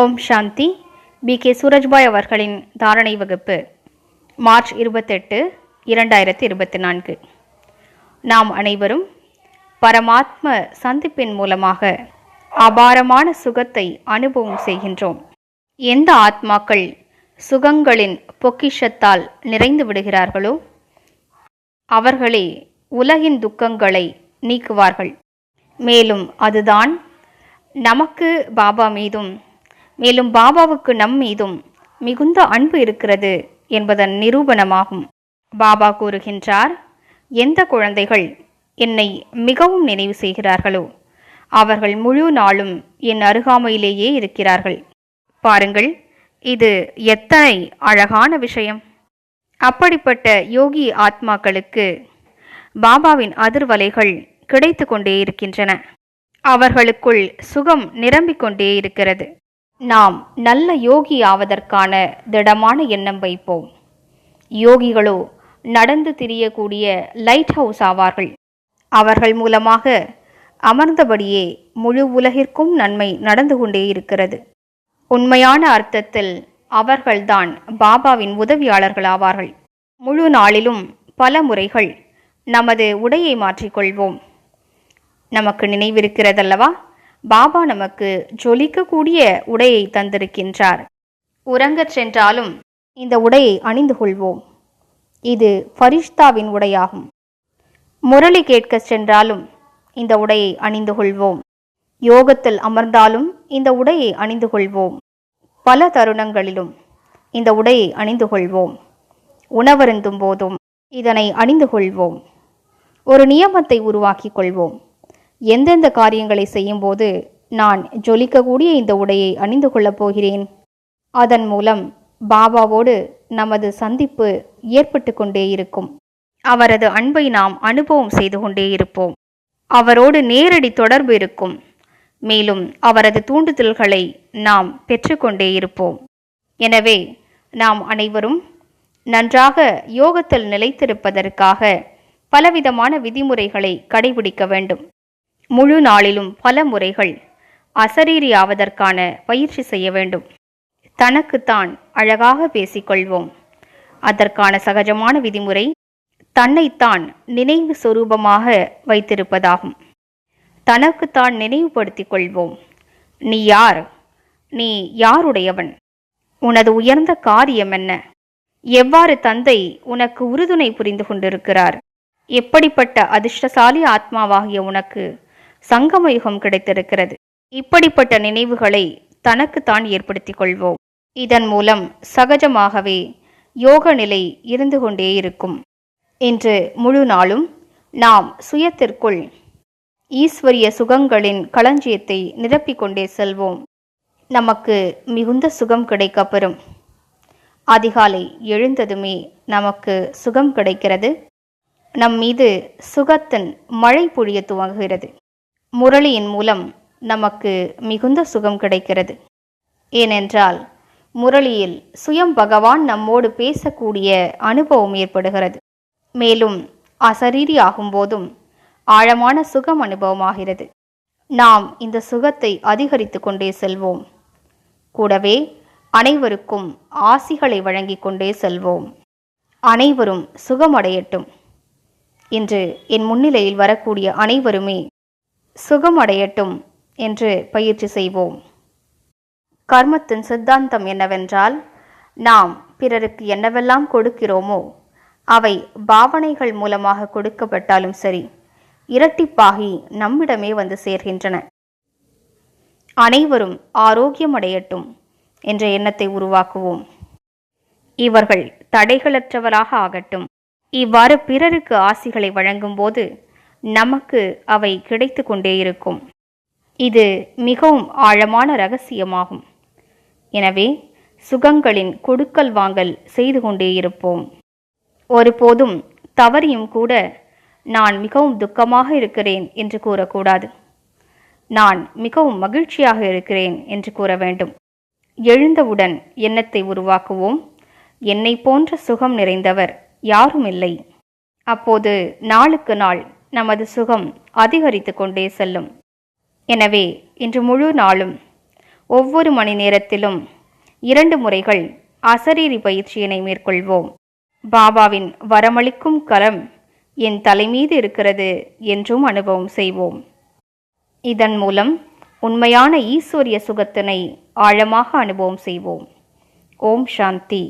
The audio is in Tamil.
ஓம் சாந்தி. பி.கே. சூரஜ்பாய் அவர்களின் தாரணை வகுப்பு மார்ச் 28, 2024. நாம் அனைவரும் பரமாத்ம சந்திப்பின் மூலமாக அபாரமான சுகத்தை அனுபவம் செய்கின்றோம். எந்த ஆத்மாக்கள் சுகங்களின் பொக்கிஷத்தால் நிறைந்து விடுகிறார்களோ அவர்களே உலகின் துக்கங்களை நீக்குவார்கள். மேலும் அதுதான் நமக்கு பாபா மீதும் மேலும் பாபாவுக்கு நம் மீதும் மிகுந்த அன்பு இருக்கிறது என்பதன் நிரூபணமாகும். பாபா கூறுகின்றார், எந்த குழந்தைகள் என்னை மிகவும் நினைவு செய்கிறார்களோ அவர்கள் முழு நாளும் என் அருகாமையிலேயே இருக்கிறார்கள். பாருங்கள், இது எத்தனை அழகான விஷயம். அப்படிப்பட்ட யோகி ஆத்மாக்களுக்கு பாபாவின் அதிர்வலைகள் கிடைத்து கொண்டே இருக்கின்றன. அவர்களுக்குள் சுகம் நிரம்பிக் கொண்டே இருக்கிறது. நாம் நல்ல யோகி ஆவதற்கான திடமான எண்ணம் வைப்போம். யோகிகளோ நடந்து திரியக்கூடிய லைட் ஹவுஸ் ஆவார்கள். அவர்கள் மூலமாக அமர்ந்தபடியே முழு உலகிற்கும் நன்மை நடந்து கொண்டே இருக்கிறது. உண்மையான அர்த்தத்தில் அவர்கள்தான் பாபாவின் உதவியாளர்கள் ஆவார்கள். முழு நாளிலும் பல முறைகள் நமது உடையை மாற்றிக்கொள்வோம். நமக்கு நினைவிருக்கிறதல்லவா, பாபா நமக்கு ஜொலிக்கக்கூடிய உடையை தந்திருக்கின்றார். உறங்கச் சென்றாலும் இந்த உடையை அணிந்து கொள்வோம். இது ஃபரிஷ்தாவின் உடையாகும். முரளி கேட்கச் சென்றாலும் இந்த உடையை அணிந்து கொள்வோம். யோகத்தில் அமர்ந்தாலும் இந்த உடையை அணிந்து கொள்வோம். பல தருணங்களிலும் இந்த உடையை அணிந்து கொள்வோம். உணவருந்தும் போதும் இதனை அணிந்து கொள்வோம். ஒரு நியமத்தை உருவாக்கி கொள்வோம். எந்தெந்த காரியங்களை செய்யும்போது நான் ஜொலிக்கக்கூடிய இந்த உடையை அணிந்து கொள்ளப் போகிறேன். அதன் மூலம் பாபாவோடு நமது சந்திப்பு ஏற்பட்டு கொண்டே இருக்கும். அவரது அன்பை நாம் அனுபவம் செய்து கொண்டே இருப்போம். அவரோடு நேரடி தொடர்பு இருக்கும். மேலும் அவரது தூண்டுதல்களை நாம் பெற்றுக்கொண்டே இருப்போம். எனவே நாம் அனைவரும் நன்றாக யோகத்தில் நிலைத்திருப்பதற்காக பலவிதமான விதிமுறைகளை கடைபிடிக்க வேண்டும். முழு நாளிலும் பல முறைகள் அசரீரி ஆவதற்கான பயிற்சி செய்ய வேண்டும். தனக்குத்தான் அழகாக பேசிக்கொள்வோம். அதற்கான சகஜமான விதிமுறை தன்னைத்தான் நினைவு சொரூபமாக வைத்திருப்பதாகும். தனக்குத்தான் நினைவுபடுத்திக் கொள்வோம். நீ யார்? நீ யாருடையவன்? உனது உயர்ந்த காரியம் என்ன? எவ்வாறு தந்தை உனக்கு உறுதுணை புரிந்து கொண்டிருக்கிறார்? எப்படிப்பட்ட அதிர்ஷ்டசாலி ஆத்மாவாகிய உனக்கு சங்கமயுகம் கிடைத்திருக்கிறது. இப்படிப்பட்ட நினைவுகளை தனக்குத்தான் ஏற்படுத்திக் கொள்வோம். இதன் மூலம் சகஜமாகவே யோக நிலை இருந்து கொண்டே இருக்கும். இன்று முழு நாளும் நாம் சுயத்திற்குள் ஈஸ்வரிய சுகங்களின் களஞ்சியத்தை நிரப்பிக்கொண்டே செல்வோம். நமக்கு மிகுந்த சுகம் கிடைக்கப்பெறும். அதிகாலை எழுந்ததுமே நமக்கு சுகம் கிடைக்கிறது. நம் மீது சுகத்தின் மழை பொழிய துவங்குகிறது. முரளியின் மூலம் நமக்கு மிகுந்த சுகம் கிடைக்கிறது. ஏனென்றால் முரளியில் சுயம் பகவான் நம்மோடு பேசக்கூடிய அனுபவம் ஏற்படுகிறது. மேலும் அசரீரி ஆகும்போதும் ஆழமான சுகம் அனுபவமாகிறது. நாம் இந்த சுகத்தை அதிகரித்து கொண்டே செல்வோம். கூடவே அனைவருக்கும் ஆசிகளை வழங்கிக் கொண்டே செல்வோம். அனைவரும் சுகமடையட்டும். இன்று என் முன்னிலையில் வரக்கூடிய அனைவருமே சுகமடையட்டும் என்று பயிற்சி செய்வோம். கர்மத்தின் சித்தாந்தம் என்னவென்றால், நாம் பிறருக்கு என்னவெல்லாம் கொடுக்கிறோமோ அவை பாவனைகள் மூலமாக கொடுக்கப்பட்டாலும் சரி, இரட்டிப்பாகி நம்மிடமே வந்து சேர்கின்றன. அனைவரும் ஆரோக்கியமடையட்டும் என்ற எண்ணத்தை உருவாக்குவோம். இவர்கள் தடைகளற்றவராக ஆகட்டும். இவ்வாறு பிறருக்கு ஆசிகளை வழங்கும்போது நமக்கு அவை கிடைத்து கொண்டே இருக்கும். இது மிகவும் ஆழமான இரகசியமாகும். எனவே சுகங்களின் கொடுக்கல் வாங்கல் செய்து கொண்டே இருப்போம். ஒருபோதும் தவறியும் கூட நான் மிகவும் துக்கமாக இருக்கிறேன் என்று கூறக்கூடாது. நான் மிகவும் மகிழ்ச்சியாக இருக்கிறேன் என்று கூற வேண்டும். எழுந்தவுடன் எண்ணத்தை உருவாக்குவோம். என்னை போன்ற சுகம் நிறைந்தவர் யாரும் இல்லை. அப்போது நாளுக்கு நாள் நமது சுகம் அதிகரித்து கொண்டே செல்லும். எனவே இன்று முழு நாளும் ஒவ்வொரு மணி நேரத்திலும் 2 முறைகள் அசரீரி பயிற்சியினை மேற்கொள்வோம். பாபாவின் வரமளிக்கும் கரம் என் தலைமீது இருக்கிறது என்றும் அனுபவம் செய்வோம். இதன் மூலம் உண்மையான ஈஸ்வரிய சுகத்தினை ஆழமாக அனுபவம் செய்வோம். ஓம் சாந்தி.